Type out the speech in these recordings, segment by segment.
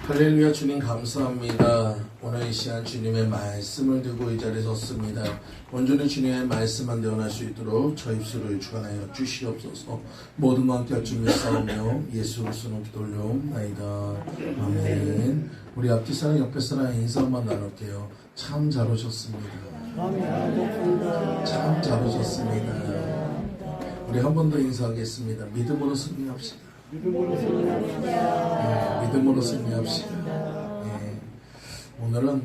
할렐루야. 주님 감사합니다. 오늘 이 시간 주님의 말씀을 들고 이 자리에 섰습니다. 온전히 주님의 말씀만 대언할 수 있도록 저 입술을 주관하여 주시옵소서. 모든 것 함께 할 준비 싸우며 예수 그리스도로 기도 올려옵나이다. 아멘. 우리 앞뒤 사람 옆에 사람 인사만 나눌게요. 참 잘 오셨습니다. 참 잘 오셨습니다. 우리 한 번 더 인사하겠습니다. 믿음으로 승리합시다. 믿음으로 승리합시다. 오늘은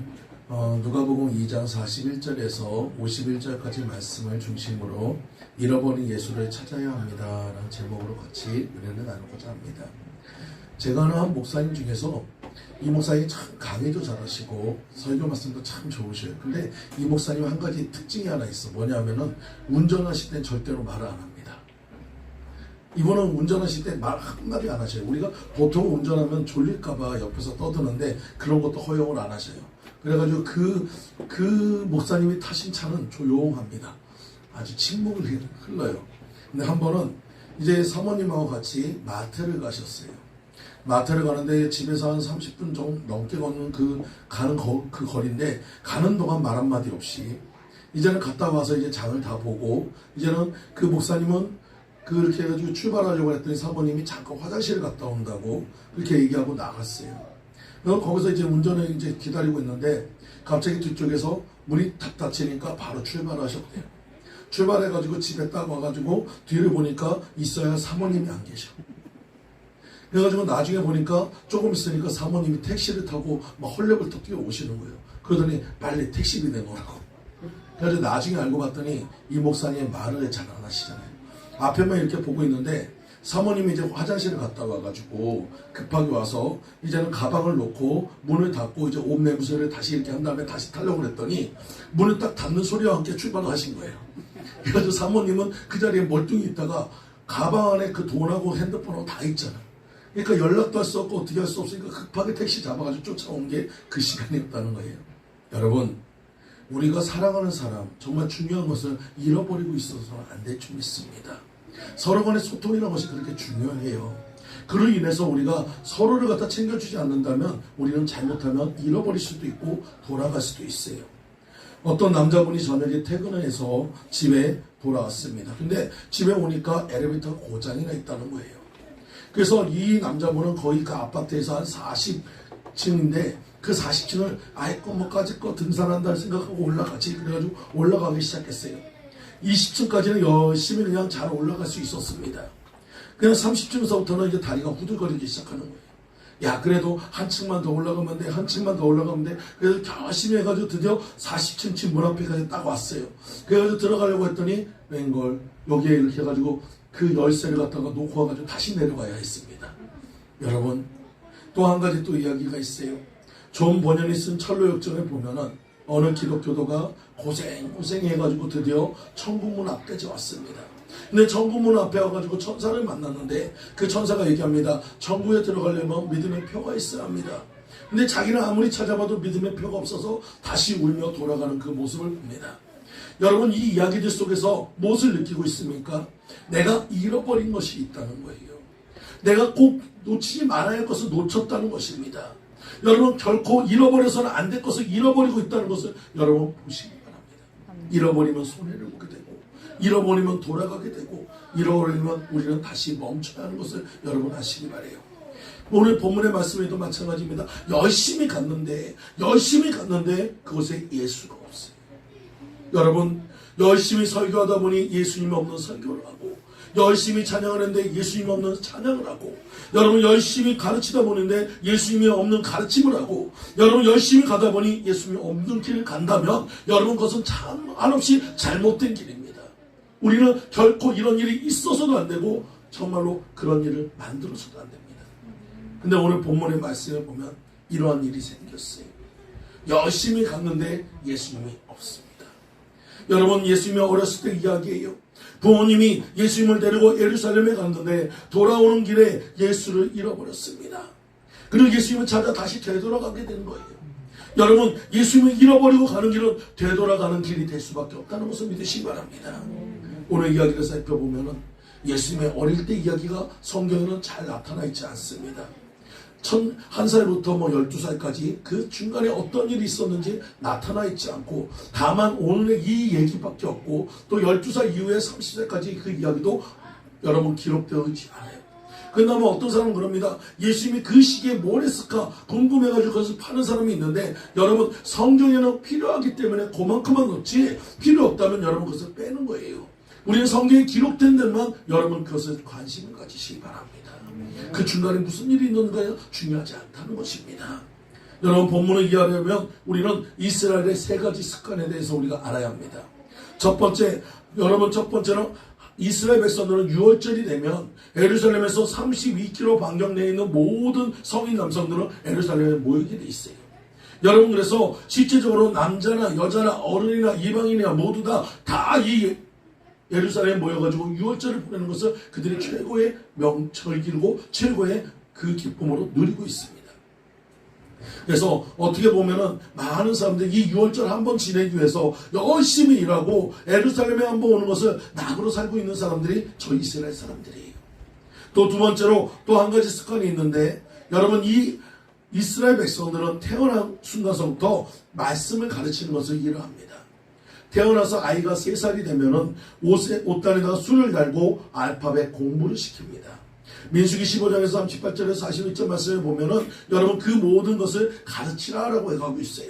누가복음 2장 41절에서 51절까지 말씀을 중심으로 잃어버린 예수를 찾아야 합니다 라는 제목으로 같이 은혜를 나누고자 합니다. 제가 아는 한 목사님 중에서 이 목사님이 참 강의도 잘하시고 설교 말씀도 참 좋으셔요. 근데 이 목사님 한 가지 특징이 하나 있어. 뭐냐면은 운전하실 땐 절대로 말을 안 합니다. 이분은 운전하실 때 말 한마디 안 하셔요. 우리가 보통 운전하면 졸릴까봐 옆에서 떠드는데 그런 것도 허용을 안 하셔요. 그래가지고 그 목사님이 타신 차는 조용합니다. 아주 침묵을 흘러요. 근데 한 번은 이제 사모님하고 같이 마트를 가셨어요. 마트를 가는데 집에서 한 30분 정도 넘게 걷는 그 거리인데 가는 동안 말 한마디 없이 이제는 갔다 와서 이제 장을 다 보고 이제는 그 목사님은 그렇게 해가지고 출발하려고 했더니 사모님이 잠깐 화장실을 갔다 온다고 그렇게 얘기하고 나갔어요. 그럼 거기서 이제 운전을 이제 기다리고 있는데 갑자기 뒤쪽에서 문이 탁 닫히니까 바로 출발하셨대요. 출발해가지고 집에 딱 와가지고 뒤를 보니까 있어야 사모님이 안 계셔. 그래가지고 나중에 보니까 조금 있으니까 사모님이 택시를 타고 막 헐레벌떡 뛰어오시는 거예요. 그러더니 빨리 택시비 내놓으라고. 그래서 나중에 알고 봤더니 이 목사님 말을 잘 안 하시잖아요. 앞에만 이렇게 보고 있는데 사모님이 이제 화장실을 갔다 와가지고 급하게 와서 이제는 가방을 놓고 문을 닫고 이제 옷 매무새를 다시 이렇게 한 다음에 다시 타려고 그랬더니 문을 딱 닫는 소리와 함께 출발을 하신 거예요. 그래서 사모님은 그 자리에 멀뚱히 있다가 가방 안에 그 돈하고 핸드폰하고 다 있잖아요. 그러니까 연락도 할 수 없고 어떻게 할 수 없으니까 급하게 택시 잡아가지고 쫓아온 게 그 시간이었다는 거예요. 여러분, 우리가 사랑하는 사람, 정말 중요한 것을 잃어버리고 있어서는 안 될 줄 믿습니다. 서로 간의 소통이라는 것이 그렇게 중요해요. 그로 인해서 우리가 서로를 갖다 챙겨주지 않는다면 우리는 잘못하면 잃어버릴 수도 있고 돌아갈 수도 있어요. 어떤 남자분이 저녁에 퇴근을 해서 집에 돌아왔습니다. 근데 집에 오니까 엘리베이터가 고장이 나 있다는 거예요. 그래서 이 남자분은 거의 그 아파트에서 한 40층인데 그 40층을 아예 뭐까지 등산한다 생각하고 올라가지. 그래가지고 올라가기 시작했어요. 20층까지는 열심히 그냥 잘 올라갈 수 있었습니다. 그냥 30층에서부터는 이제 다리가 후들거리기 시작하는 거예요. 야, 그래도 한 층만 더 올라가면 돼. 한 층만 더 올라가면 돼. 그래서 열심히 해가지고 드디어 40층 집 문 앞에까지 딱 왔어요. 그래가지고 들어가려고 했더니 웬걸 여기에 이렇게 해가지고 그 열쇠를 갖다가 놓고 와가지고 다시 내려가야 했습니다. 여러분, 또 한 가지 또 이야기가 있어요. 존 버년이 쓴 철로역정에 보면은 어느 기독교도가 고생해가지고 드디어 천국문 앞까지 왔습니다. 근데 천국문 앞에 와가지고 천사를 만났는데 그 천사가 얘기합니다. 천국에 들어가려면 믿음의 표가 있어야 합니다. 근데 자기는 아무리 찾아봐도 믿음의 표가 없어서 다시 울며 돌아가는 그 모습을 봅니다. 여러분, 이 이야기들 속에서 무엇을 느끼고 있습니까? 내가 잃어버린 것이 있다는 거예요. 내가 꼭 놓치지 말아야 할 것을 놓쳤다는 것입니다. 여러분, 결코 잃어버려서는 안 될 것을 잃어버리고 있다는 것을 여러분 보시기 바랍니다. 잃어버리면 손해를 보게 되고 잃어버리면 돌아가게 되고 잃어버리면 우리는 다시 멈춰야 하는 것을 여러분 아시기 바라요. 오늘 본문의 말씀에도 마찬가지입니다. 열심히 갔는데 그곳에 예수가 없어요. 여러분, 열심히 설교하다 보니 예수님 없는 설교를 하고 열심히 찬양하는데 예수님 없는 찬양을 하고 여러분 열심히 가르치다 보는데 예수님이 없는 가르침을 하고 여러분 열심히 가다 보니 예수님이 없는 길을 간다면 여러분 그것은 참 한없이 잘못된 길입니다. 우리는 결코 이런 일이 있어서도 안 되고 정말로 그런 일을 만들어서도 안 됩니다. 근데 오늘 본문의 말씀을 보면 이러한 일이 생겼어요. 열심히 갔는데 예수님이 없습니다. 여러분, 예수님이 어렸을 때 이야기예요. 부모님이 예수님을 데리고 예루살렘에 갔는데 돌아오는 길에 예수를 잃어버렸습니다. 그리고 예수님을 찾아 다시 되돌아가게 된 거예요. 여러분, 예수님을 잃어버리고 가는 길은 되돌아가는 길이 될 수밖에 없다는 것을 믿으시기 바랍니다. 오늘 이야기를 살펴보면 예수님의 어릴 때 이야기가 성경에는 잘 나타나 있지 않습니다. 한 살부터 12살까지 그 중간에 어떤 일이 있었는지 나타나 있지 않고, 다만 오늘의 이 얘기밖에 없고, 또 12살 이후에 30살까지 그 이야기도 여러분 기록되어 있지 않아요. 그나마 어떤 사람은 그럽니다. 예수님이 그 시기에 뭘 했을까 궁금해가지고 그것을 파는 사람이 있는데, 여러분 성경에는 필요하기 때문에 그만큼만 넣지, 필요 없다면 여러분 그것을 빼는 거예요. 우리는 성경에 기록된 데만 여러분 그것을 관심을 가지시기 바랍니다. 그 중간에 무슨 일이 있는가요? 중요하지 않다는 것입니다. 여러분 본문을 이해하려면 우리는 이스라엘의 3가지 습관에 대해서 우리가 알아야 합니다. 첫 번째는 이스라엘 백성들은 6월절이 되면 예루살렘에서 32km 반경 내에 있는 모든 성인 남성들은 예루살렘에 모이게 돼 있어요. 여러분 그래서 실제적으로 남자나 여자나 어른이나 이방인이나 모두 다 이 예루살렘에 모여가지고 6월절을 보내는 것을 그들이 최고의 명절기고 최고의 그 기쁨으로 누리고 있습니다. 그래서 어떻게 보면은 많은 사람들이 이 6월절 한번 지내기 위해서 열심히 일하고 예루살렘에 한번 오는 것을 낙으로 살고 있는 사람들이 저 이스라엘 사람들이에요. 또 두 번째로 또 한 가지 습관이 있는데, 여러분 이 이스라엘 백성들은 태어난 순간서부터 말씀을 가르치는 것을 이해합니다. 태어나서 아이가 3살이 되면은 옷단에다가 술을 달고 알파벳 공부를 시킵니다. 민수기 15장에서 38절에서 41절 말씀을 보면은 여러분 그 모든 것을 가르치라라고 해가고 있어요.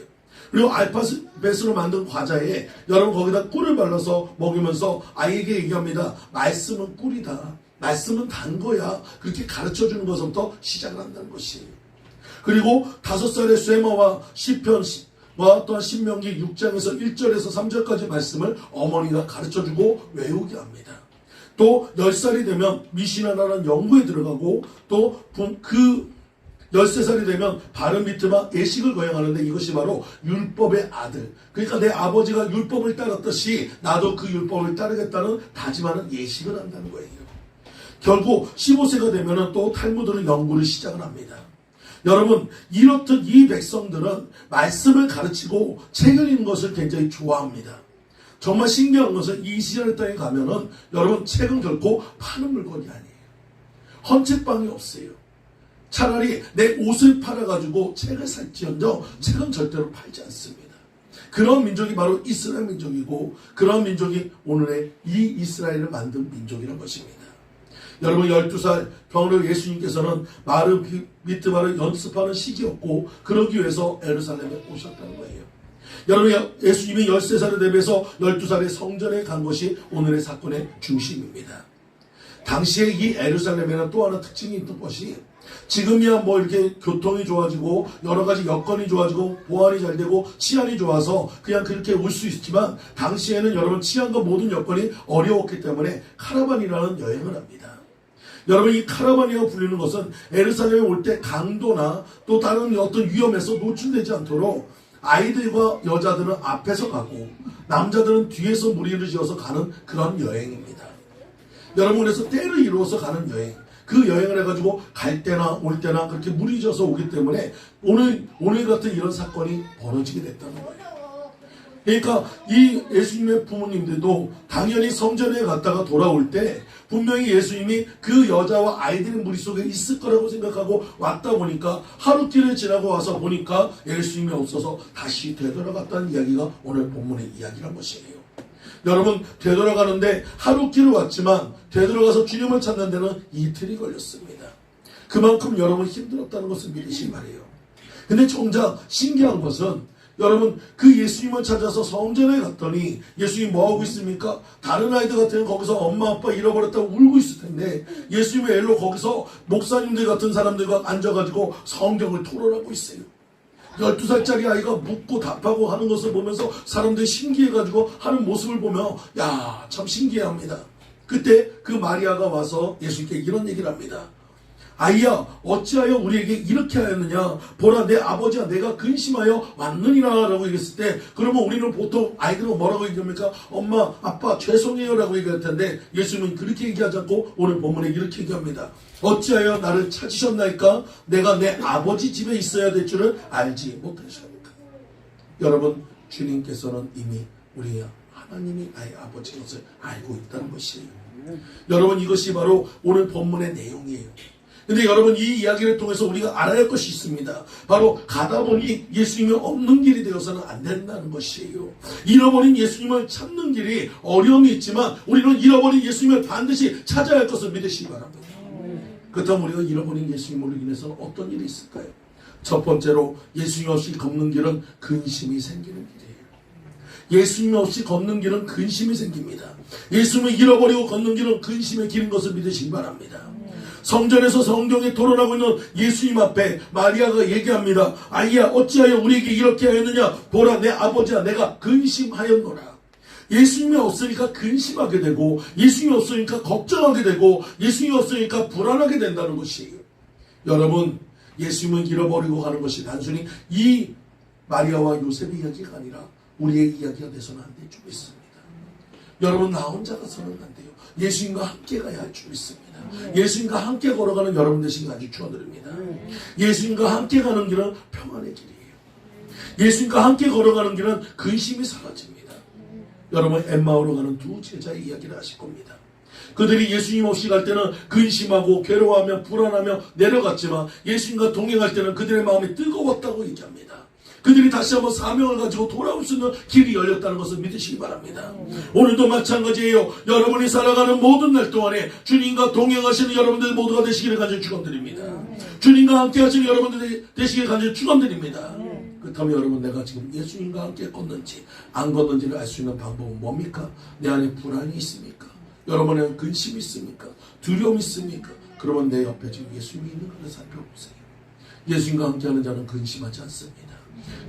그리고 알파벳으로 만든 과자에 여러분 거기다 꿀을 발라서 먹이면서 아이에게 얘기합니다. 말씀은 꿀이다. 말씀은 단 거야. 그렇게 가르쳐주는 것부터 시작을 한다는 것이에요. 그리고 5살의 쇠마와 시편과 또한 신명기 6장에서 1절에서 3절까지 말씀을 어머니가 가르쳐주고 외우게 합니다. 또 10살이 되면 미시나라는 연구에 들어가고, 또 그 13살이 되면 바른 미트마 예식을 거행하는데, 이것이 바로 율법의 아들, 그러니까 내 아버지가 율법을 따랐듯이 나도 그 율법을 따르겠다는 다짐하는 예식을 한다는 거예요. 결국 15세가 되면 또 탈무드를 연구를 시작을 합니다. 여러분 이렇듯 이 백성들은 말씀을 가르치고 책을 읽는 것을 굉장히 좋아합니다. 정말 신기한 것은 이 이스라엘 땅에 가면은 여러분 책은 결코 파는 물건이 아니에요. 헌책방이 없어요. 차라리 내 옷을 팔아가지고 책을 살지언정 책은 절대로 팔지 않습니다. 그런 민족이 바로 이스라엘 민족이고, 그런 민족이 오늘의 이 이스라엘을 만든 민족이라는 것입니다. 여러분 12살 병으로 예수님께서는 미트마를 연습하는 시기였고, 그러기 위해서 예루살렘에 오셨다는 거예요. 여러분 예수님이 13살에 대비해서 12살에 성전에 간 것이 오늘의 사건의 중심입니다. 당시에 이 예루살렘에는 또 하나 특징이 있던 것이, 지금이야 이렇게 교통이 좋아지고 여러 가지 여건이 좋아지고 보안이 잘 되고 치안이 좋아서 그냥 그렇게 올 수 있지만, 당시에는 여러분 치안과 모든 여건이 어려웠기 때문에 카라반이라는 여행을 합니다. 여러분 이 카라반이라고 불리는 것은 예루살렘에 올 때 강도나 또 다른 어떤 위험에서 노출되지 않도록 아이들과 여자들은 앞에서 가고 남자들은 뒤에서 무리를 지어서 가는 그런 여행입니다. 여러분 그래서 때를 이루어서 가는 여행, 그 여행을 해가지고 갈 때나 올 때나 그렇게 무리 지어서 오기 때문에 오늘 같은 이런 사건이 벌어지게 됐다는 거예요. 그러니까 이 예수님의 부모님들도 당연히 성전에 갔다가 돌아올 때 분명히 예수님이 그 여자와 아이들의 무리 속에 있을 거라고 생각하고 왔다 보니까, 하루길을 지나고 와서 보니까 예수님이 없어서 다시 되돌아갔다는 이야기가 오늘 본문의 이야기란 것이에요. 여러분 되돌아가는데 하루길을 왔지만 되돌아가서 주님을 찾는 데는 이틀이 걸렸습니다. 그만큼 여러분 힘들었다는 것을 믿으시기 바래요. 근데 정작 신기한 것은, 여러분 그 예수님을 찾아서 성전에 갔더니 예수님이 뭐하고 있습니까? 다른 아이들 같으면 거기서 엄마 아빠 잃어버렸다고 울고 있을 텐데, 예수님의 일로 거기서 목사님들 같은 사람들과 앉아가지고 성경을 토론하고 있어요. 12살짜리 아이가 묻고 답하고 하는 것을 보면서 사람들이 신기해가지고 하는 모습을 보며 야, 참 신기해합니다. 그때 그 마리아가 와서 예수님께 이런 얘기를 합니다. 아이야, 어찌하여 우리에게 이렇게 하였느냐? 보라, 내 아버지와 내가 근심하여 왔느니라 라고 얘기했을 때, 그러면 우리는 보통 아이들은 뭐라고 얘기합니까? 엄마, 아빠 죄송해요 라고 얘기할 텐데, 예수님은 그렇게 얘기하지 않고 오늘 본문에 이렇게 얘기합니다. 어찌하여 나를 찾으셨나이까? 내가 내 아버지 집에 있어야 될 줄을 알지 못하십니까? 여러분, 주님께서는 이미 우리 하나님이 나의 아버지인 것을 알고 있다는 것이에요. 여러분 이것이 바로 오늘 본문의 내용이에요. 근데 여러분, 이 이야기를 통해서 우리가 알아야 할 것이 있습니다. 바로 가다 보니 예수님이 없는 길이 되어서는 안 된다는 것이에요. 잃어버린 예수님을 찾는 길이 어려움이 있지만 우리는 잃어버린 예수님을 반드시 찾아야 할 것을 믿으시기 바랍니다. 그렇다면 우리가 잃어버린 예수님으로 인해서 어떤 일이 있을까요? 첫 번째로, 예수님 없이 걷는 길은 근심이 생기는 길이에요. 예수님 없이 걷는 길은 근심이 생깁니다. 예수님을 잃어버리고 걷는 길은 근심의 길인 것을 믿으시기 바랍니다. 성전에서 성경에 토론하고 있는 예수님 앞에 마리아가 얘기합니다. 아이야, 어찌하여 우리에게 이렇게 하였느냐? 보라, 내 아버지야, 내가 근심하였노라. 예수님이 없으니까 근심하게 되고, 예수님이 없으니까 걱정하게 되고, 예수님이 없으니까 불안하게 된다는 것이에요. 여러분, 예수님을 잃어버리고 가는 것이 단순히 이 마리아와 요셉의 이야기가 아니라 우리의 이야기가 돼서는 안 될 줄 믿습니다. 여러분, 나 혼자 가서는 안 돼요. 예수님과 함께 가야 할 줄 믿습니다. 예수님과 함께 걸어가는 여러분 되시기 간절히 축원드립니다. 예수님과 함께 가는 길은 평안의 길이에요. 예수님과 함께 걸어가는 길은 근심이 사라집니다. 여러분, 엠마오로 가는 두 제자의 이야기를 아실 겁니다. 그들이 예수님 없이 갈 때는 근심하고 괴로워하며 불안하며 내려갔지만 예수님과 동행할 때는 그들의 마음이 뜨거웠다고 얘기합니다. 그들이 다시 한번 사명을 가지고 돌아올 수 있는 길이 열렸다는 것을 믿으시기 바랍니다. 오늘도 마찬가지예요. 여러분이 살아가는 모든 날 동안에 주님과 동행하시는 여러분들 모두가 되시기를 간절히 축원드립니다. 주님과 함께 하시는 여러분들 되시기를 간절히 축원드립니다. 그렇다면 여러분, 내가 지금 예수님과 함께 걷는지 안 걷는지를 알 수 있는 방법은 뭡니까? 내 안에 불안이 있습니까? 여러분의 근심이 있습니까? 두려움이 있습니까? 그러면 내 옆에 지금 예수님이 있는 것을 살펴보세요. 예수님과 함께하는 자는 근심하지 않습니다.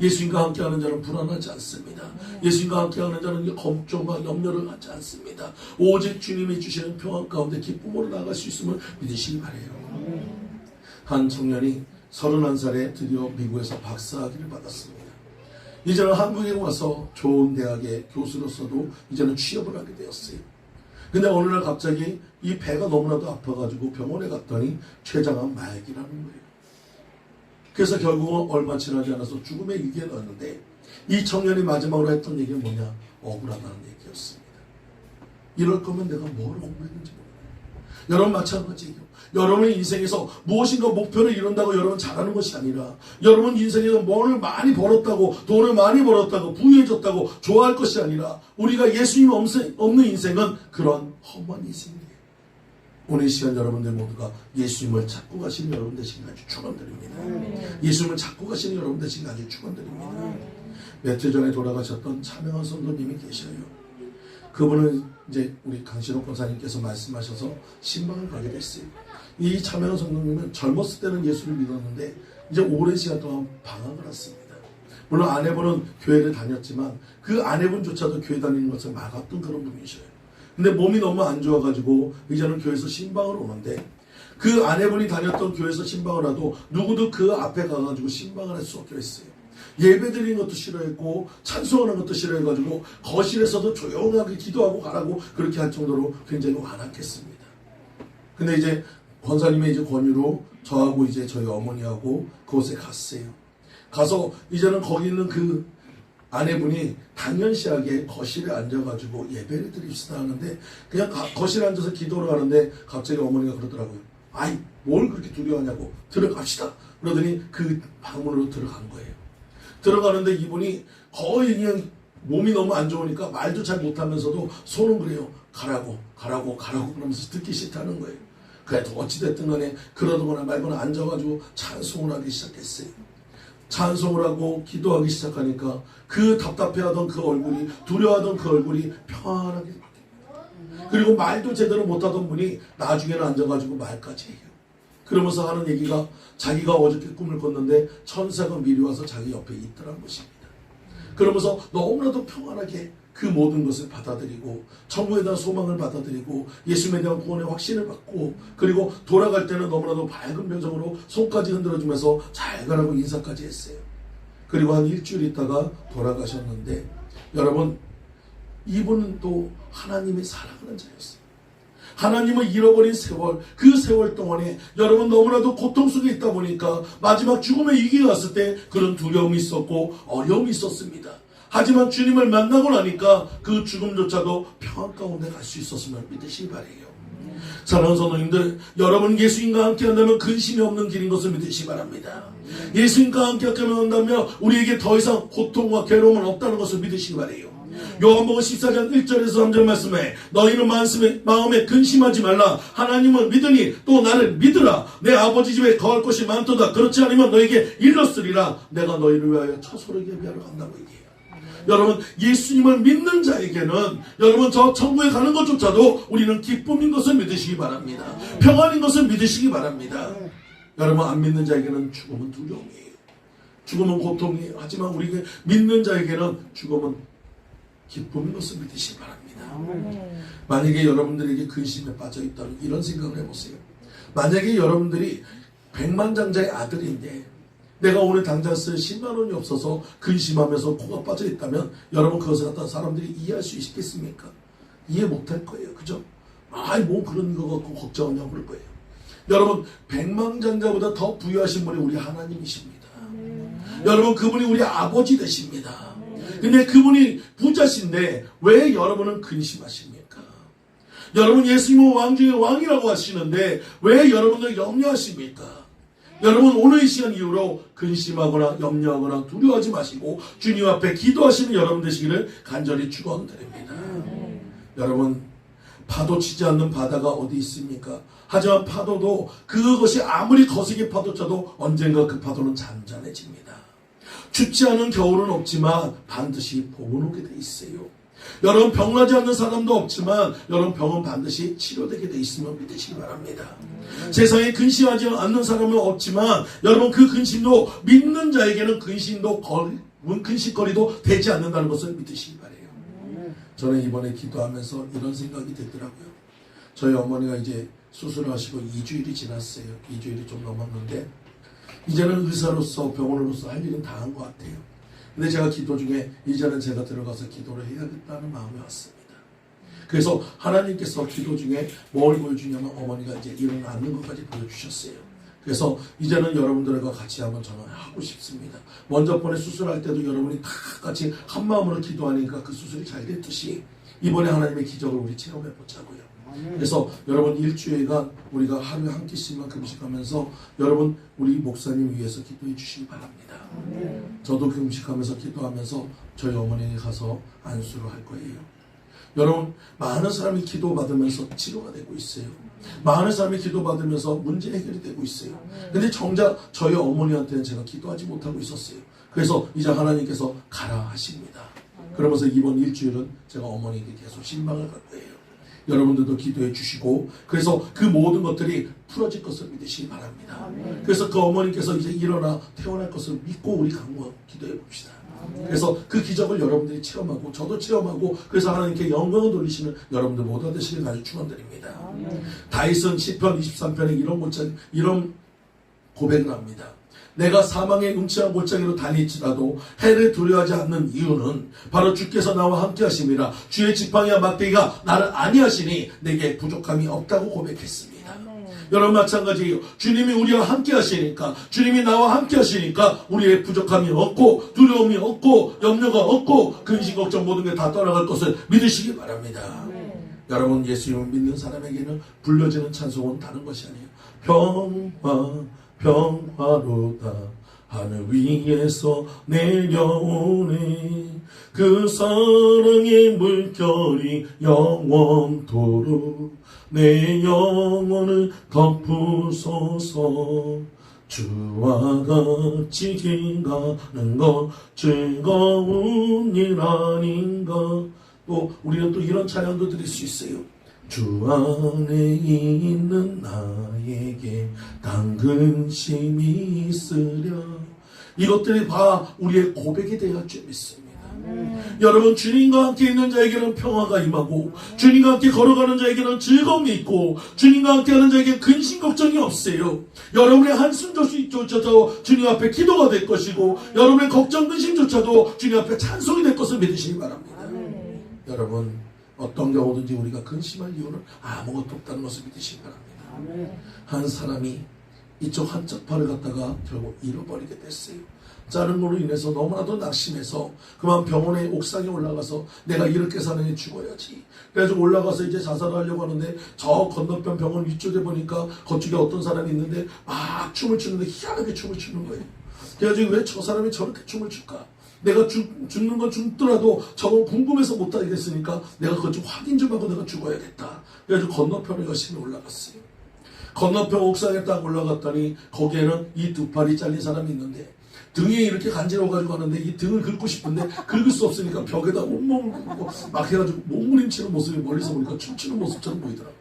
예수님과 함께하는 자는 불안하지 않습니다. 예수님과 함께하는 자는 걱정과 염려를 하지 않습니다. 오직 주님이 주시는 평안 가운데 기쁨으로 나아갈 수 있음을 믿으시기 바라요. 한 청년이 31살에 드디어 미국에서 박사학위를 받았습니다. 이제는 한국에 와서 좋은 대학의 교수로서도 이제는 취업을 하게 되었어요. 근데 어느 날 갑자기 이 배가 너무나도 아파가지고 병원에 갔더니 췌장암 말기라는 거예요. 그래서 결국은 얼마 지나지 않아서 죽음의 위기에 넣었는데, 이 청년이 마지막으로 했던 얘기는 뭐냐? 억울하다는 얘기였습니다. 이럴 거면 내가 뭘 공부했는지 모르겠어요. 여러분, 마찬가지예요. 여러분의 인생에서 무엇인가 목표를 이룬다고 여러분 잘하는 것이 아니라, 여러분 인생에서 돈을 많이 벌었다고, 돈을 많이 벌었다고, 부유해졌다고 좋아할 것이 아니라, 우리가 예수님 없는 인생은 그런 험한 인생이에요. 오늘 이 시간 여러분들 모두가 예수님을 찾고 가시는 여러분 되시길 아주 축원드립니다. 예수님을 찾고 가시는 여러분 되시길 아주 축원드립니다. 며칠 전에 돌아가셨던 차명환 성도님이 계셔요. 그분은 이제 우리 강신옥 권사님께서 말씀하셔서 신방을 가게 됐어요. 이 차명환 성도님은 젊었을 때는 예수를 믿었는데 이제 오랜 시간 동안 방황을 했습니다. 물론 아내분은 교회를 다녔지만 그 아내분조차도 교회 다니는 것을 막았던 그런 분이셔요. 근데 몸이 너무 안 좋아가지고 이제는 교회에서 신방을 오는데, 그 아내분이 다녔던 교회에서 신방을 하도 누구도 그 앞에 가가지고 신방을 할 수 없게 했어요. 예배 드리는 것도 싫어했고 찬송하는 것도 싫어해가지고 거실에서도 조용하게 기도하고 가라고 그렇게 할 정도로 굉장히 완악했습니다. 근데 이제 권사님의 이제 권유로 저하고 이제 저희 어머니하고 그곳에 갔어요. 가서 이제는 거기 있는 그 아내분이 당연시하게 거실에 앉아가지고 예배를 드립시다 하는데, 그냥 거실에 앉아서 기도를 하는데 갑자기 어머니가 그러더라고요. 아이, 뭘 그렇게 두려워하냐고, 들어갑시다. 그러더니 그 방문으로 들어간 거예요. 들어가는데 이분이 거의 그냥 몸이 너무 안 좋으니까 말도 잘 못하면서도 손은 그래요. 가라고 그러면서 듣기 싫다는 거예요. 그래도 어찌됐든 간에 그러거나 말거나 앉아가지고 찬송을 하기 시작했어요. 찬송을 하고 기도하기 시작하니까 그 답답해하던 그 얼굴이, 두려워하던 그 얼굴이 평안하게 바뀝니다. 그리고 말도 제대로 못하던 분이 나중에는 앉아가지고 말까지 해요. 그러면서 하는 얘기가 자기가 어저께 꿈을 꿨는데 천사가 미리 와서 자기 옆에 있더란 것입니다. 그러면서 너무나도 평안하게 그 모든 것을 받아들이고 천국에 대한 소망을 받아들이고 예수님에 대한 구원의 확신을 받고, 그리고 돌아갈 때는 너무나도 밝은 표정으로 손까지 흔들어주면서 잘 가라고 인사까지 했어요. 그리고 한 일주일 있다가 돌아가셨는데, 여러분, 이분은 또 하나님의 사랑하는 자였어요. 하나님을 잃어버린 세월, 그 세월 동안에 여러분 너무나도 고통 속에 있다 보니까 마지막 죽음의 위기가 왔을 때 그런 두려움이 있었고 어려움이 있었습니다. 하지만 주님을 만나고 나니까 그 죽음조차도 평안 가운데 갈 수 있었음을 믿으시기 바라요. 사랑하는 성도님들, 여러분 예수님과 함께 한다면 근심이 없는 길인 것을 믿으시기 바랍니다. 예수님과 함께 한다면 우리에게 더 이상 고통과 괴로움은 없다는 것을 믿으시기 바라요. 요한복음 14장 1절에서 3절 말씀에 너희는 마음에 근심하지 말라. 하나님을 믿으니 또 나를 믿으라. 내 아버지 집에 거할 것이 많도다. 그렇지 않으면 너에게 일렀으리라. 내가 너희를 위하여 처소를 예비하러 간다고 얘기해요. 여러분, 예수님을 믿는 자에게는 여러분 저 천국에 가는 것조차도 우리는 기쁨인 것을 믿으시기 바랍니다. 평안인 것을 믿으시기 바랍니다. 여러분, 안 믿는 자에게는 죽음은 두려움이에요. 죽음은 고통이에요. 하지만 우리에게 믿는 자에게는 죽음은 기쁨인 것을 믿으시기 바랍니다. 만약에 여러분들에게 근심에 빠져있다면 이런 생각을 해보세요. 만약에 여러분들이 백만장자의 아들인데 내가 오늘 당장 쓸 10만 원이 없어서 근심하면서 코가 빠져있다면 여러분 그것을 갖다 사람들이 이해할 수 있겠습니까? 이해 못할 거예요. 그죠? 뭐 그런 거 갖고 걱정하냐고 그럴 거예요. 여러분, 백만장자보다 더 부유하신 분이 우리 하나님이십니다. 여러분, 그분이 우리 아버지 되십니다. 근데 그분이 부자신데 왜 여러분은 근심하십니까? 여러분, 예수님은 왕 중에 왕이라고 하시는데 왜 여러분들 염려하십니까? 여러분, 오늘 이 시간 이후로 근심하거나 염려하거나 두려워하지 마시고 주님 앞에 기도하시는 여러분 되시기를 간절히 축원드립니다. 여러분, 파도 치지 않는 바다가 어디 있습니까? 하지만 파도도 그것이 아무리 거세게 파도 쳐도 언젠가 그 파도는 잔잔해집니다. 춥지 않은 겨울은 없지만 반드시 봄은 오게 돼 있어요. 여러분, 병나지 않는 사람도 없지만 여러분 병은 반드시 치료되게 돼 있으면 믿으시기 바랍니다. 세상에 근심하지 않는 사람은 없지만 여러분 그 근심도 믿는 자에게는 근심거리도 되지 않는다는 것을 믿으시기 바라요. 저는 이번에 기도하면서 이런 생각이 들더라고요. 저희 어머니가 이제 수술을 하시고 2주일이 지났어요. 2주일이 좀 넘었는데 이제는 의사로서 병원으로서 할 일은 다 한 것 같아요. 근데 제가 기도 중에 이제는 제가 들어가서 기도를 해야겠다는 마음이 왔습니다. 그래서 하나님께서 기도 중에 뭘 보여주냐면 어머니가 이제 일어나는 것까지 보여주셨어요. 그래서 이제는 여러분들과 같이 한번 저는 하고 싶습니다. 먼저 번에 수술할 때도 여러분이 다 같이 한 마음으로 기도하니까 그 수술이 잘 됐듯이 이번에 하나님의 기적을 우리 체험해 보자고요. 그래서 여러분 일주일간 우리가 하루에 한 끼씩만 금식하면서 여러분 우리 목사님 위해서 기도해 주시기 바랍니다. 저도 금식하면서 기도하면서 저희 어머니에 가서 안수를 할 거예요. 여러분, 많은 사람이 기도받으면서 치료가 되고 있어요. 많은 사람이 기도받으면서 문제 해결이 되고 있어요. 근데 정작 저희 어머니한테는 제가 기도하지 못하고 있었어요. 그래서 이제 하나님께서 가라 하십니다. 그러면서 이번 일주일은 제가 어머니에게 계속 신방을 갈 거예요. 여러분들도 기도해 주시고 그래서 그 모든 것들이 풀어질 것을 믿으시기 바랍니다. 그래서 그 어머니께서 이제 일어나 태어날 것을 믿고 우리 강구하고 기도해 봅시다. 그래서 그 기적을 여러분들이 체험하고 저도 체험하고 그래서 하나님께 영광을 돌리시는 여러분들 모두 되시길 간절히 축원드립니다. 다윗은 시편 23편에 이런 고백을 합니다. 내가 사망의 음침한 골짜기로 다닐지라도 해를 두려워하지 않는 이유는 바로 주께서 나와 함께 하심이라. 주의 지팡이와 막대기가 나를 안위하시니 내게 부족함이 없다고 고백했습니다. 여러분 마찬가지예요. 주님이 우리와 함께 하시니까 주님이 나와 함께 하시니까 우리의 부족함이 없고 두려움이 없고 염려가 없고 근심 걱정 모든 게 다 떠나갈 것을 믿으시기 바랍니다. 여러분 예수님을 믿는 사람에게는 불려지는 찬송은 다른 것이 아니에요. 평화로다 하늘 위에서 내려오네 그 사랑의 물결이 영원토록 내 영혼을 덮으소서 주와 같이 길가는 것 즐거운 일 아닌가. 또 우리는 또 이런 찬양도 드릴 수 있어요. 주 안에 있는 나에게 당근심이 있으랴. 이것들이 다 우리의 고백이 되어야 줄 믿습니다. 여러분 주님과 함께 있는 자에게는 평화가 임하고 주님과 함께 걸어가는 자에게는 즐거움이 있고 주님과 함께 하는 자에게는 근심 걱정이 없어요. 여러분의 한숨조차도 주님 앞에 기도가 될 것이고 여러분의 걱정 근심조차도 주님 앞에 찬송이 될 것을 믿으시기 바랍니다. 여러분 어떤 경우든지 우리가 근심할 이유는 아무것도 없다는 것을 믿으시기 바랍니다. 한 사람이 이쪽 한쪽 팔을 갖다가 결국 잃어버리게 됐어요. 짜증으로 인해서 너무나도 낙심해서 그만 병원의 옥상에 올라가서 내가 이렇게 사느니 죽어야지. 그래서 올라가서 이제 자살을 하려고 하는데 저 건너편 병원 위쪽에 보니까 그쪽에 어떤 사람이 있는데 막 춤을 추는데 희한하게 춤을 추는 거예요. 그래가지고 왜 저 사람이 저렇게 춤을 출까? 내가 죽는 건 죽더라도 저건 궁금해서 못하겠으니까 내가 그것 좀 확인 좀 하고 내가 죽어야겠다. 그래서 건너편에 열심히 올라갔어요. 건너편 옥상에 딱 올라갔더니 거기에는 이 두 팔이 잘린 사람이 있는데 등에 이렇게 간지러워가지고 하는데 이 등을 긁고 싶은데 긁을 수 없으니까 벽에다 온몸을 긁고 막 해가지고 몸부림치는 모습이 멀리서 보니까 춤추는 모습처럼 보이더라고요.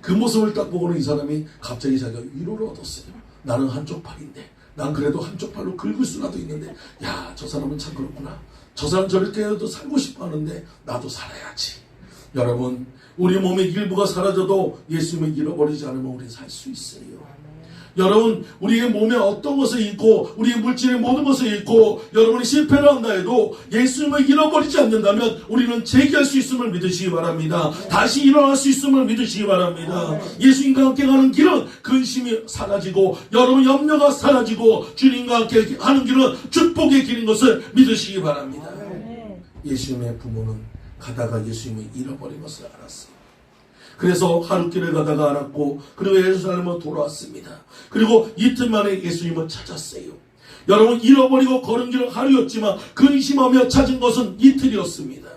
그 모습을 딱 보고는 이 사람이 갑자기 자기가 위로를 얻었어요. 나는 한쪽 팔인데 난 그래도 한쪽 팔로 긁을 수라도 있는데 야, 저 사람은 참 그렇구나. 저 사람 저렇게 해도 살고 싶어 하는데 나도 살아야지. 여러분, 우리 몸의 일부가 사라져도 예수님을 잃어버리지 않으면 우리는 살 수 있어요. 여러분, 우리의 몸에 어떤 것을 잃고 우리의 물질의 모든 것을 잃고 여러분이 실패를 한다 해도 예수님을 잃어버리지 않는다면 우리는 재기할 수 있음을 믿으시기 바랍니다. 다시 일어날 수 있음을 믿으시기 바랍니다. 예수님과 함께 가는 길은 근심이 사라지고 여러분 염려가 사라지고 주님과 함께 하는 길은 축복의 길인 것을 믿으시기 바랍니다. 예수님의 부모는 가다가 예수님을 잃어버린 것을 알았어요. 그래서 하룻길을 가다가 알았고 그리고 예루살렘으로 돌아왔습니다. 그리고 이틀 만에 예수님을 찾았어요. 여러분, 잃어버리고 걸은 길은 하루였지만 근심하며 찾은 것은 이틀이었습니다.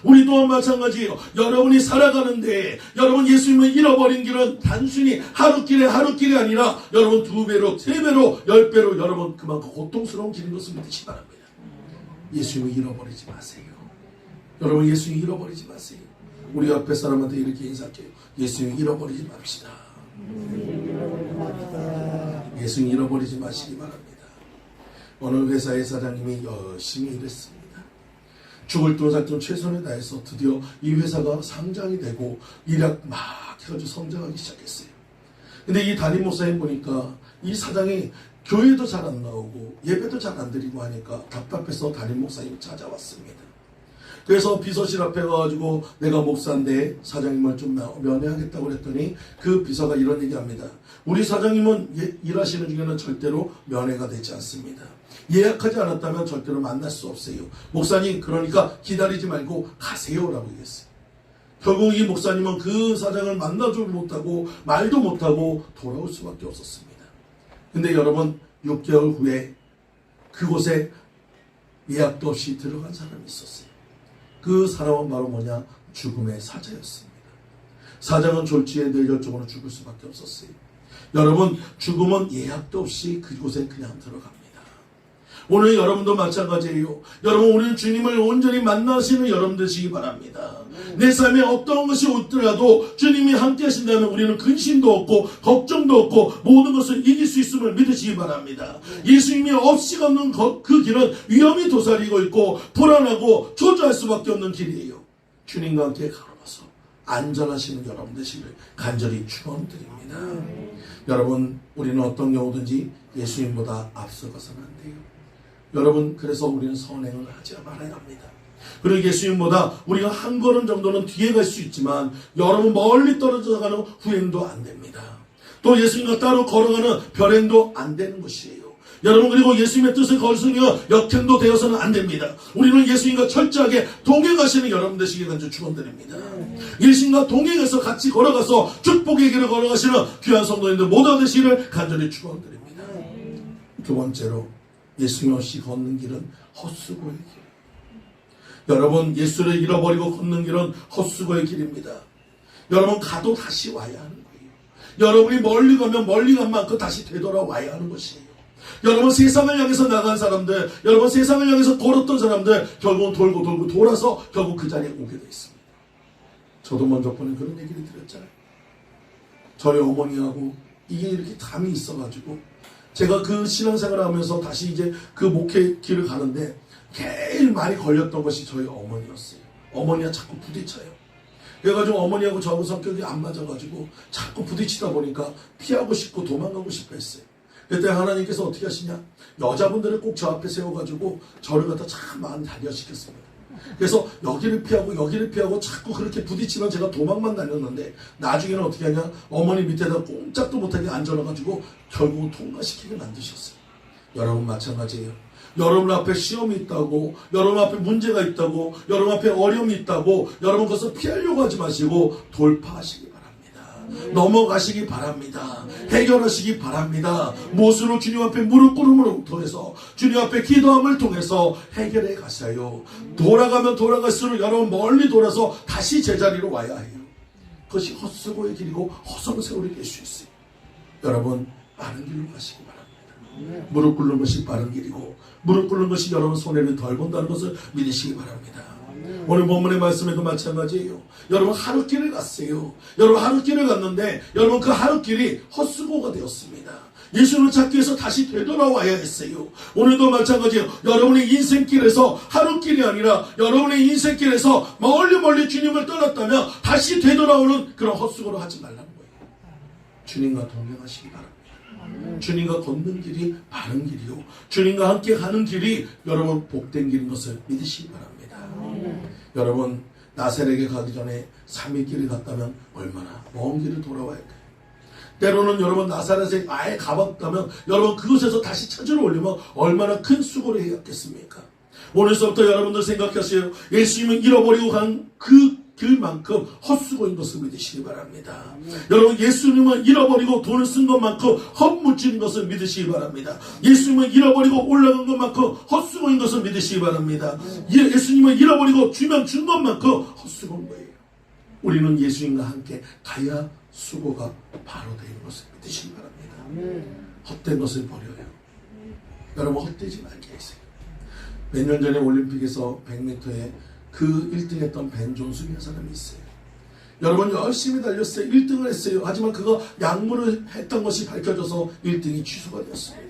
우리 또한 마찬가지예요. 여러분이 살아가는데 여러분 예수님을 잃어버린 길은 단순히 하루길이 아니라 여러분 2배로 3배로 10배로 여러분 그만큼 고통스러운 길인 것을 믿으시기 바랍니다. 예수님을 잃어버리지 마세요. 여러분, 예수님 잃어버리지 마세요. 우리 옆에 사람한테 이렇게 인사할게요. 예수님 잃어버리지 맙시다. 예수님 잃어버리지 마시기 바랍니다. 어느 회사의 사장님이 열심히 일했습니다. 죽을 돈 살 돈 최선을 다해서 드디어 이 회사가 상장이 되고 일약 막 해가지고 성장하기 시작했어요. 근데 이 담임 목사님 보니까 이 사장이 교회도 잘 안 나오고 예배도 잘 안 드리고 하니까 답답해서 담임 목사님이 찾아왔습니다. 그래서 비서실 앞에 가가지고 내가 목사인데 사장님을 좀 면회하겠다고 그랬더니 그 비서가 이런 얘기합니다. 우리 사장님은 일하시는 중에는 절대로 면회가 되지 않습니다. 예약하지 않았다면 절대로 만날 수 없어요. 목사님, 그러니까 기다리지 말고 가세요라고 얘기했어요. 결국 이 목사님은 그 사장을 만나지 못하고 말도 못하고 돌아올 수밖에 없었습니다. 근데 여러분, 6개월 후에 그곳에 예약도 없이 들어간 사람이 있었어요. 그 사람은 바로 뭐냐? 죽음의 사자였습니다. 사자는 졸지에 뇌혈증으로 죽을 수밖에 없었어요. 여러분, 죽음은 예약도 없이 그곳에 그냥 들어갑니다. 오늘 여러분도 마찬가지예요. 여러분, 우리는 주님을 온전히 만나시는 여러분 되시기 바랍니다. 내 삶에 어떤 것이 오더라도 주님이 함께 하신다면 우리는 근심도 없고 걱정도 없고 모든 것을 이길 수 있음을 믿으시기 바랍니다. 예수님이 없이 걷는 그 길은 위험이 도사리고 있고 불안하고 초조할 수밖에 없는 길이에요. 주님과 함께 걸어가서 안전하시는 여러분 되시기를 간절히 축원드립니다. 여러분, 우리는 어떤 경우든지 예수님보다 앞서가서는 안 돼요. 여러분, 그래서 우리는 선행을 하지 말아야 합니다. 그리고 예수님보다 우리가 한 걸음 정도는 뒤에 갈 수 있지만 여러분 멀리 떨어져 가는 후행도 안 됩니다. 또 예수님과 따로 걸어가는 별행도 안 되는 것이에요. 여러분, 그리고 예수님의 뜻을 거스르며 역행도 되어서는 안 됩니다. 우리는 예수님과 철저하게 동행하시는 여러분 되시길 간절히 축원드립니다. 예수님과 동행해서 같이 걸어가서 축복의 길을 걸어가시는 귀한 성도님들 모두 되시기를 간절히 축원드립니다. 두 번째로, 예수님 없이 걷는 길은 헛수고의 길. 여러분, 예수를 잃어버리고 걷는 길은 헛수고의 길입니다. 여러분, 가도 다시 와야 하는 거예요. 여러분이 멀리 가면 멀리 간 만큼 다시 되돌아와야 하는 것이에요. 여러분, 세상을 향해서 나간 사람들, 여러분 세상을 향해서 걸었던 사람들 결국은 돌고 돌아서 결국 그 자리에 오게 되어 있습니다. 저도 먼저 보는 그런 얘기를 드렸잖아요. 저희 어머니하고 이게 이렇게 감이 있어가지고 제가 그 신앙생활을 하면서 다시 이제 그 목회 길을 가는데 제일 많이 걸렸던 것이 저희 어머니였어요. 어머니가 자꾸 부딪혀요. 그래가지고 어머니하고 저하고 성격이 안 맞아가지고 자꾸 부딪히다 보니까 피하고 싶고 도망가고 싶어 했어요. 그때 하나님께서 어떻게 하시냐? 여자분들을 꼭 저 앞에 세워가지고 저를 갖다 참 많이 단련시켰습니다. 그래서 여기를 피하고 자꾸 그렇게 부딪히면 제가 도망만 다녔는데 나중에는 어떻게 하냐, 어머니 밑에다 꼼짝도 못하게 앉아놔가지고 결국은 통과시키게 만드셨어요. 여러분 마찬가지예요. 여러분 앞에 시험이 있다고, 여러분 앞에 문제가 있다고, 여러분 앞에 어려움이 있다고 여러분 그것을 피하려고 하지 마시고 돌파하시기 바랍니다. 넘어가시기 바랍니다. 해결하시기 바랍니다. 무엇으로? 주님 앞에 무릎 꿇음으로 통해서, 주님 앞에 기도함을 통해서 해결해 가세요. 돌아가면 돌아갈수록 여러분 멀리 돌아서 다시 제자리로 와야 해요. 그것이 헛수고의 길이고 허송세월이 될 수 있어요. 여러분 빠른 길로 가시기 바랍니다. 무릎 꿇는 것이 빠른 길이고 무릎 꿇는 것이 여러분 손해를 덜 본다는 것을 믿으시기 바랍니다. 오늘 본문의 말씀에도 마찬가지예요. 여러분 하루길을 갔어요. 여러분 하루길을 갔는데 여러분 그 하루길이 헛수고가 되었습니다. 예수를 찾기 위해서 다시 되돌아와야 했어요. 오늘도 마찬가지예요. 여러분의 인생길에서 하루길이 아니라 여러분의 인생길에서 멀리 주님을 떠났다면 다시 되돌아오는 그런 헛수고를 하지 말라는 거예요. 주님과 동행하시기 바랍니다. 주님과 걷는 길이 바른 길이요, 주님과 함께 가는 길이 여러분 복된 길인 것을 믿으시기 바랍니다. 여러분 나사렛에 가기 전에 3일 길을 갔다면 얼마나 먼 길을 돌아와야 할까요? 때로는 여러분 나사렛에 아예 가봤다면 여러분 그곳에서 다시 찾으러 오려면 얼마나 큰 수고를 해야겠습니까? 오늘서부터 여러분들 생각하세요. 예수님은 잃어버리고 간 그 길만큼 헛수고인 것을 믿으시기 바랍니다. 여러분 예수님은 잃어버리고 돈을 쓴 것만큼 헛무치는 것을 믿으시기 바랍니다. 예수님은 잃어버리고 올라간 것만큼 헛수고인 것을 믿으시기 바랍니다. 예수님은 잃어버리고 주면 준 것만큼 헛수고인 거예요. 우리는 예수님과 함께 가야 수고가 바로 되는 것을 믿으시기 바랍니다. 헛된 것을 버려요. 여러분 헛되지 말게 하세요. 몇 년 전에 올림픽에서 100m에 그 1등 했던 벤 존슨이라는 사람이 있어요. 여러분 열심히 달렸어요. 1등을 했어요. 하지만 그가 약물을 했던 것이 밝혀져서 1등이 취소가 되었습니다.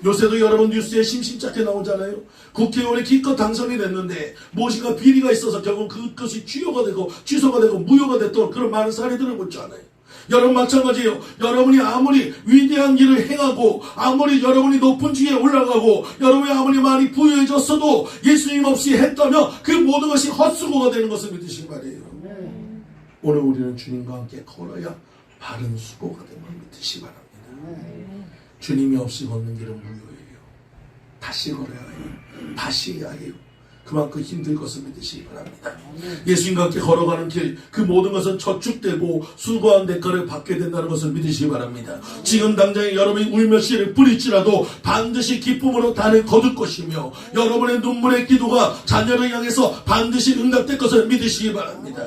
요새도 여러분 뉴스에 심심찮게 나오잖아요. 국회의원에 기껏 당선이 됐는데 무엇인가 비리가 있어서 결국 그것이 취소가 되고 무효가 됐던 그런 많은 사례들을 보지 않아요. 여러분 마찬가지예요. 여러분이 아무리 위대한 일을 행하고 아무리 여러분이 높은 지위에 올라가고 여러분이 아무리 많이 부유해졌어도 예수님 없이 했다면 그 모든 것이 헛수고가 되는 것을 믿으시기 바래요. 오늘 우리는 주님과 함께 걸어야 바른 수고가 되는 걸 믿으시기 바랍니다. 주님이 없이 걷는 길은 무효예요. 다시 걸어야 해요. 다시 해야 해요. 그만큼 힘들 것을 믿으시기 바랍니다. 예수님과 함께 걸어가는 길, 그 모든 것은 저축되고 수고한 대가를 받게 된다는 것을 믿으시기 바랍니다. 지금 당장에 여러분이 울며 씨를 뿌릴지라도 반드시 기쁨으로 단을 거둘 것이며 여러분의 눈물의 기도가 자녀를 향해서 반드시 응답될 것을 믿으시기 바랍니다.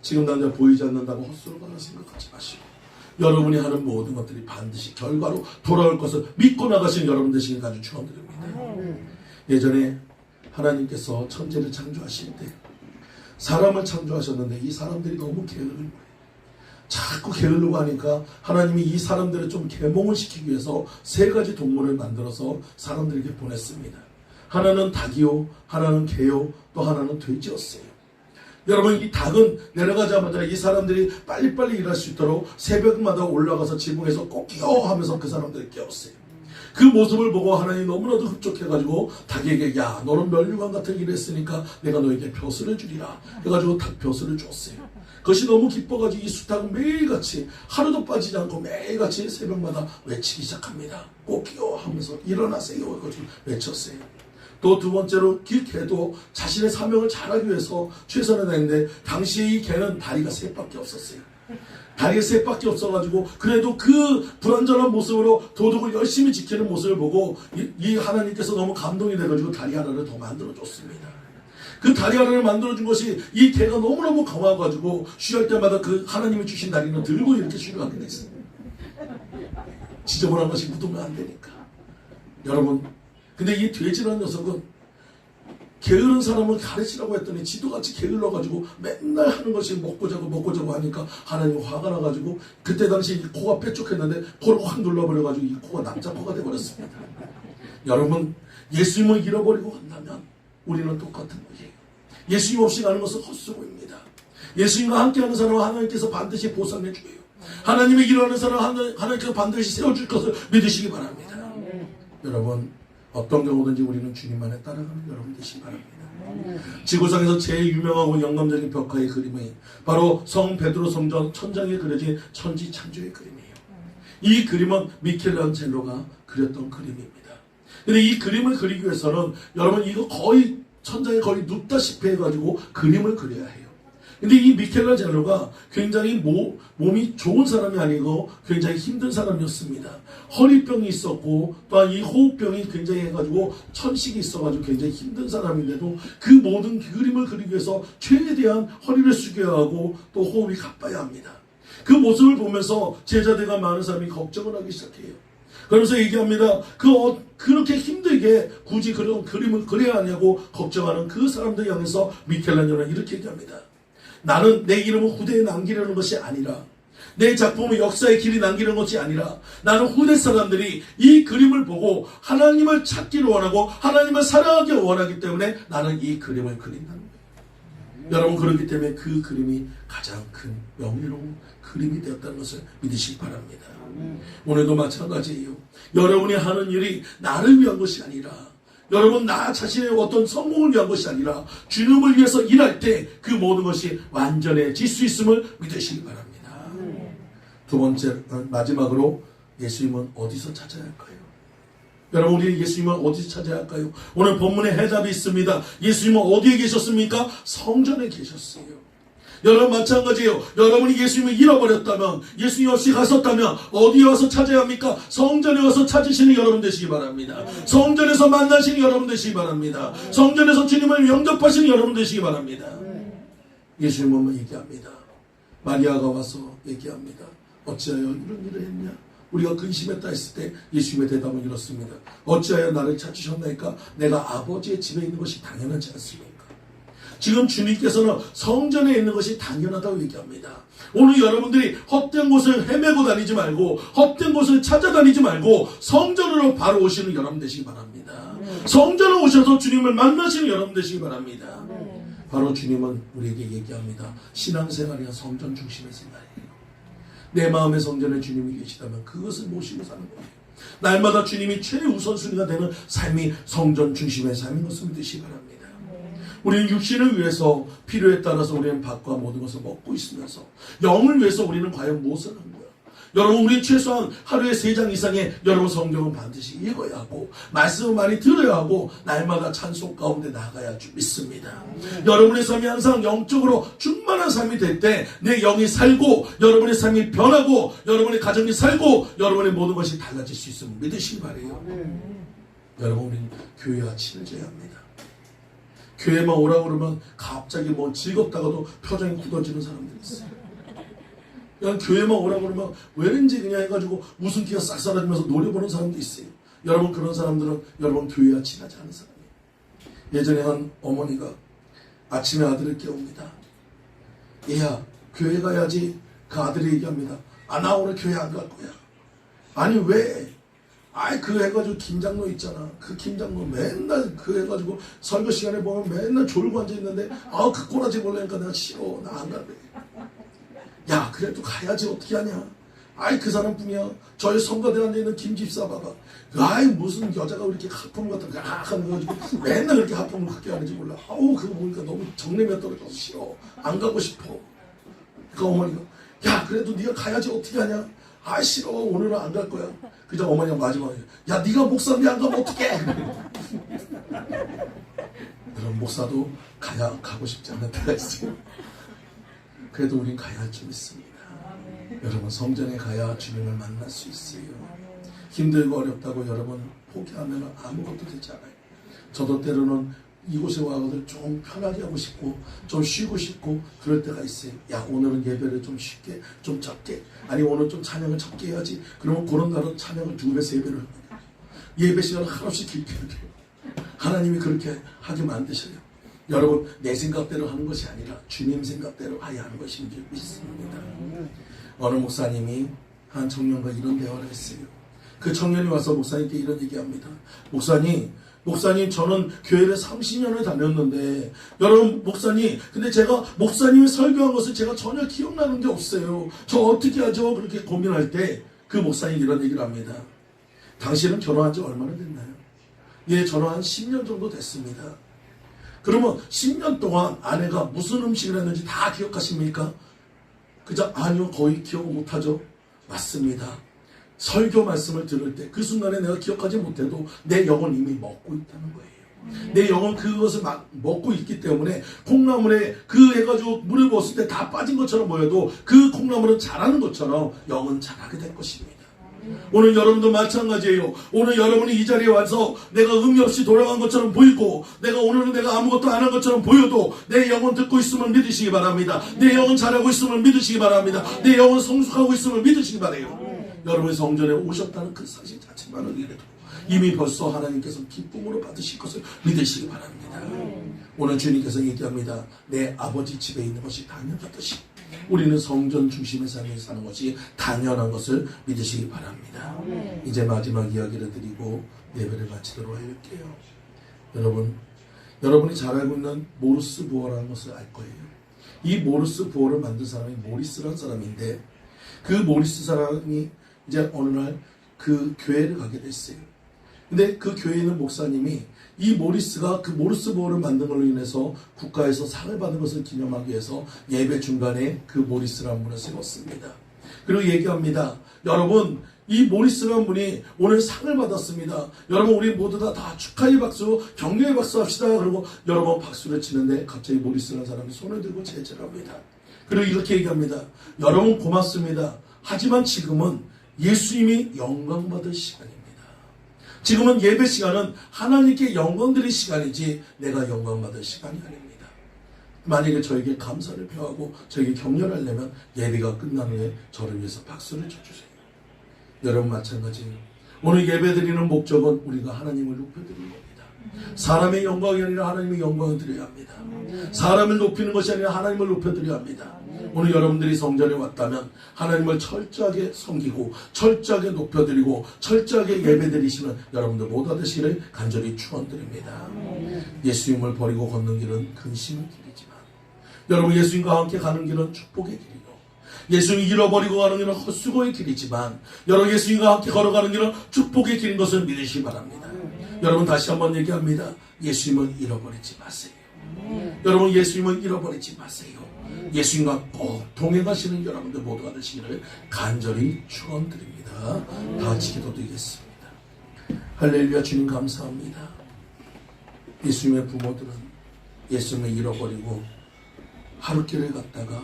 지금 당장 보이지 않는다고 헛수고만 생각하지 마시고 여러분이 하는 모든 것들이 반드시 결과로 돌아올 것을 믿고 나가시는 여러분 되시길 간절히 축원드립니다. 예전에 하나님께서 천지를 창조하실 때 사람을 창조하셨는데 이 사람들이 너무 게으른 거예요. 자꾸 게으르고 하니까 하나님이 이 사람들을 좀 계몽을 시키기 위해서 3가지 동물을 만들어서 사람들에게 보냈습니다. 하나는 닭이요, 하나는 개요, 또 하나는 돼지였어요. 여러분 이 닭은 내려가자마자 이 사람들이 빨리빨리 일할 수 있도록 새벽마다 올라가서 지붕에서 꼭 깨워 하면서 그 사람들을 깨웠어요. 그 모습을 보고 하나님이 너무나도 흡족해가지고 닭에게 야 너는 멸류관 같은 일을 했으니까 내가 너에게 벼슬을 주리라 해가지고 닭 벼슬을 줬어요. 그것이 너무 기뻐가지고 이 수탉은 매일같이 하루도 빠지지 않고 매일같이 새벽마다 외치기 시작합니다. 꼭 깨워 하면서 일어나세요 해가지고 외쳤어요. 또 두 번째로 그 개도 자신의 사명을 잘하기 위해서 최선을 다했는데 당시에 이 개는 다리가 3밖에 없었어요. 다리가 3밖에 없어가지고 그래도 그 불완전한 모습으로 도둑을 열심히 지키는 모습을 보고 이 하나님께서 너무 감동이 돼가지고 다리 하나를 더 만들어줬습니다. 그 다리 하나를 만들어준 것이 이 개가 너무너무 강화가지고 쉬할 때마다 그 하나님이 주신 다리는 들고 이렇게 쉬려하게 됐어요. 지저분한 것이 묻으면 안 되니까. 여러분 근데 이 돼지라는 녀석은 게으른 사람을 가르치라고 했더니 지도같이 게을러가지고 맨날 하는 것이 먹고 자고 하니까 하나님 화가 나가지고 그때 당시 이 코가 뾰족했는데 코를 확 눌러버려가지고 이 코가 납작코가 돼버렸습니다. 여러분 예수님을 잃어버리고 간다면 우리는 똑같은 거예요. 예수님 없이 가는 것은 헛수고입니다. 예수님과 함께하는 사람은 하나님께서 반드시 보상해 주고요. 하나님의 일하는 사람은 하나님께서 반드시 세워줄 것을 믿으시기 바랍니다. 여러분 어떤 경우든지 우리는 주님만에 따라가는 여러분 되시기 바랍니다. 지구상에서 제일 유명하고 영감적인 벽화의 그림이 바로 성 베드로 성전 천장에 그려진 천지 창조의 그림이에요. 이 그림은 미켈란젤로가 그렸던 그림입니다. 근데 이 그림을 그리기 위해서는 여러분 이거 거의 천장에 거의 눕다시피 해가지고 그림을 그려야 해요. 근데 이 미켈란젤로가 굉장히 몸이 좋은 사람이 아니고 굉장히 힘든 사람이었습니다. 허리병이 있었고 또한 이 호흡병이 굉장히 해가지고 천식이 있어가지고 굉장히 힘든 사람인데도 그 모든 그림을 그리기 위해서 최대한 허리를 숙여야 하고 또 호흡이 가빠야 합니다. 그 모습을 보면서 제자들과 많은 사람이 걱정을 하기 시작해요. 그러면서 얘기합니다. 그렇게 힘들게 굳이 그런 그림을 그려야 하냐고 걱정하는 그 사람들 향해서 미켈란젤로는 이렇게 얘기합니다. 나는 내 이름을 후대에 남기려는 것이 아니라 내 작품을 역사의 길이 남기는 것이 아니라 나는 후대 사람들이 이 그림을 보고 하나님을 찾기를 원하고 하나님을 사랑하기 원하기 때문에 나는 이 그림을 그린다는 거예요. 여러분 그렇기 때문에 그 그림이 가장 큰 명예로운 그림이 되었다는 것을 믿으시기 바랍니다. 오늘도 마찬가지예요. 여러분이 하는 일이 나를 위한 것이 아니라 여러분 나 자신의 어떤 성공을 위한 것이 아니라 주님을 위해서 일할 때 그 모든 것이 완전해질 수 있음을 믿으시기 바랍니다. 두 번째 마지막으로 예수님은 어디서 찾아야 할까요? 여러분 우리 예수님은 어디서 찾아야 할까요? 오늘 본문에 해답이 있습니다. 예수님은 어디에 계셨습니까? 성전에 계셨어요. 여러분 마찬가지예요. 여러분이 예수님을 잃어버렸다면 예수님 없이 갔었다면 어디에 와서 찾아야 합니까? 성전에 와서 찾으시는 여러분 되시기 바랍니다. 성전에서 만나시는 여러분 되시기 바랍니다. 성전에서 주님을 영접하시는 여러분 되시기 바랍니다. 예수님은 얘기합니다. 마리아가 와서 얘기합니다. 어찌하여 이런 일을 했냐? 우리가 근심했다 했을 때 예수님의 대답은 이렇습니다. 어찌하여 나를 찾으셨나이까? 내가 아버지의 집에 있는 것이 당연하지 않습니까? 지금 주님께서는 성전에 있는 것이 당연하다고 얘기합니다. 오늘 여러분들이 헛된 곳을 헤매고 다니지 말고 헛된 곳을 찾아다니지 말고 성전으로 바로 오시는 여러분 되시기 바랍니다. 성전에 오셔서 주님을 만나시는 여러분 되시기 바랍니다. 바로 주님은 우리에게 얘기합니다. 신앙생활이야 성전 중심의 생활이에요. 내 마음의 성전에 주님이 계시다면 그것을 모시고 사는 거예요. 날마다 주님이 최우선순위가 되는 삶이 성전 중심의 삶인 것을 믿으시기 바랍니다. 우리는 육신을 위해서 필요에 따라서 우리는 밥과 모든 것을 먹고 있으면서 영을 위해서 우리는 과연 무엇을 하는 거야? 여러분 우리 최소한 하루에 3장 이상의 여러분 성경은 반드시 읽어야 하고 말씀을 많이 들어야 하고 날마다 찬송 가운데 나가야 줄 믿습니다. 여러분의 삶이 항상 영적으로 충만한 삶이 될 때 내 영이 살고 여러분의 삶이 변하고 여러분의 가정이 살고 여러분의 모든 것이 달라질 수 있음을 믿으시기 바라요. 여러분 우리는 교회와 친해져야 합니다. 교회만 오라고 그러면 갑자기 뭐 즐겁다가도 표정이 굳어지는 사람들이 있어요. 그냥 교회만 오라고 그러면 왜인지 그냥 해가지고 웃음기가 싹 사라지면서 노래 보는 사람도 있어요. 여러분 그런 사람들은 여러분 교회와 친하지 않은 사람이에요. 예전에 한 어머니가 아침에 아들을 깨웁니다. 얘야 교회 가야지. 그 아들이 얘기합니다. 아 나 오늘 교회 안 갈 거야. 아니 왜? 아이 그 해가지고 김장로 있잖아. 그 김장로 맨날 그 해가지고 설교 시간에 보면 맨날 졸고 앉아있는데 아 그 꼬라지 보려니까 내가 싫어. 나 안 갈래. 야 그래도 가야지 어떻게 하냐. 아이 그 사람뿐이야. 저희 성가대 앉아있는 김집사 봐봐. 아이 무슨 여자가 이렇게 하품 같은 거 하는 거 가지고 맨날 그렇게 하품을 그렇게 하는지 몰라. 아우 그거 보니까 너무 정내면 떨어져서 싫어. 안 가고 싶어. 그 어머니가 야 그래도 네가 가야지 어떻게 하냐. 아 싫어 오늘은 안 갈 거야. 그저 어머니가 마지막에 야 네가 목사인데 안 가면 어떡해. 여러분 목사도 가고 싶지 않은 때가 있어요. 그래도 우린 가야 할 줄 믿습니다. 여러분 성전에 가야 주님을 만날 수 있어요. 힘들고 어렵다고 여러분 포기하면 아무것도 되지 않아요. 저도 때로는 이곳에 와서 좀 편하게 하고 싶고 좀 쉬고 싶고 그럴 때가 있어요. 야 오늘은 예배를 좀 쉽게 좀 적게 아니 오늘 좀 찬양을 적게 해야지. 그러면 그런 날은 찬양을 2배 3배를 합니다. 예배 시간을 한없이 길게 해요. 하나님이 그렇게 하게 만드셔요. 여러분 내 생각대로 하는 것이 아니라 주님 생각대로 하야 하는 것인 줄 믿습니다. 어느 목사님이 한 청년과 이런 대화를 했어요. 그 청년이 와서 목사님께 이런 얘기합니다. 목사님 저는 교회를 30년을 다녔는데 여러분 목사님 근데 제가 목사님이 설교한 것을 제가 전혀 기억나는 게 없어요. 저 어떻게 하죠? 그렇게 고민할 때 그 목사님이 이런 얘기를 합니다. 당신은 결혼한 지 얼마나 됐나요? 예, 저는 한 10년 정도 됐습니다. 그러면 10년 동안 아내가 무슨 음식을 했는지 다 기억하십니까? 그저 아니요, 거의 기억 못하죠. 맞습니다. 설교 말씀을 들을 때 그 순간에 내가 기억하지 못해도 내 영은 이미 먹고 있다는 거예요. 내 영은 그것을 막 먹고 있기 때문에 콩나물에 그 해가지고 물을 부었을 때 다 빠진 것처럼 보여도 그 콩나물은 자라는 것처럼 영은 자라게 될 것입니다. 오늘 여러분도 마찬가지예요. 오늘 여러분이 이 자리에 와서 내가 의미 없이 돌아간 것처럼 보이고 오늘은 내가 아무것도 안 한 것처럼 보여도 내 영혼 듣고 있음을 믿으시기 바랍니다. 내 영혼 잘하고 있음을 믿으시기 바랍니다. 내 영혼 성숙하고 있음을 믿으시기 바라요. 여러분이 성전에 오셨다는 그 사실 자체만으로라도 이미 벌써 하나님께서 기쁨으로 받으실 것을 믿으시기 바랍니다. 오늘 주님께서 얘기합니다. 내 아버지 집에 있는 것이 당연하듯이 우리는 성전 중심의 삶을 사는 것이 당연한 것을 믿으시기 바랍니다. 이제 마지막 이야기를 드리고 예배를 마치도록 할게요. 여러분이 잘 알고 있는 모르스 부어라는 것을 알 거예요. 이 모르스 부어를 만든 사람이 모리스라는 사람인데 그 모리스 사람이 이제 어느 날 그 교회를 가게 됐어요. 근데 그 교회에 있는 목사님이 이 모리스가 그 모르스 부어를 만든 걸로 인해서 국가에서 상을 받은 것을 기념하기 위해서 예배 중간에 그 모리스라는 분을 세웠습니다. 그리고 얘기합니다. 여러분, 이 모리스라는 분이 오늘 상을 받았습니다. 여러분, 우리 모두 다 축하의 박수, 격려의 박수 합시다. 그리고 여러 번 박수를 치는데 갑자기 모리스라는 사람이 손을 들고 제지를 합니다. 그리고 이렇게 얘기합니다. 여러분 고맙습니다. 하지만 지금은 예수님이 영광 받을 시간입니다. 지금은 예배 시간은 하나님께 영광 드릴 시간이지 내가 영광 받을 시간이 아닙니다. 만약에 저에게 감사를 표하고 저에게 격려를 하려면 예배가 끝난 후에 저를 위해서 박수를 쳐주세요. 여러분 마찬가지예요. 오늘 예배 드리는 목적은 우리가 하나님을 높여드리는 겁니다. 사람의 영광이 아니라 하나님의 영광을 드려야 합니다. 사람을 높이는 것이 아니라 하나님을 높여드려야 합니다. 오늘 여러분들이 성전에 왔다면 하나님을 철저하게 섬기고 철저하게 높여드리고 철저하게 예배드리시는 여러분들 모두 되시기를 간절히 축원드립니다. 예수님을 버리고 걷는 길은 근심의 길이지만 여러분 예수님과 함께 가는 길은 축복의 길이고 예수님 잃어버리고 가는 길은 헛수고의 길이지만 여러분 예수님과 함께 걸어가는 길은 축복의 길인 것을 믿으시기 바랍니다. 여러분 다시 한번 얘기합니다. 예수님을 잃어버리지 마세요. 여러분 예수님을 잃어버리지 마세요. 예수님과 꼭 동행하시는 여러분들 모두가 되시기를 간절히 축원드립니다. 다 같이 기도드리겠습니다. 할렐루야. 주님 감사합니다. 예수님의 부모들은 예수님을 잃어버리고 하루길을 갔다가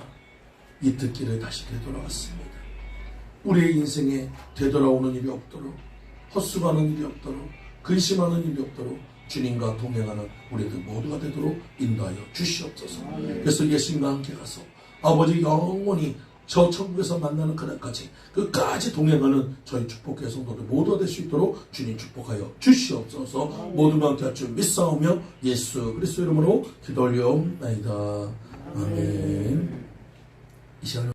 이틀길을 다시 되돌아왔습니다. 우리의 인생에 되돌아오는 일이 없도록 헛수고하는 일이 없도록 근심하는 일이 없도록 주님과 동행하는 우리들 모두가 되도록 인도하여 주시옵소서. 그래서 예수님과 함께 가서 아버지 영원히 저 천국에서 만나는 그날까지 끝까지 동행하는 저희 축복의 성도들 모두가 될 수 있도록 주님 축복하여 주시옵소서. 모두가 함께 할 줄 믿사오며 예수 그리스도 이름으로 기도 올리옵나이다. 아멘. 이 시간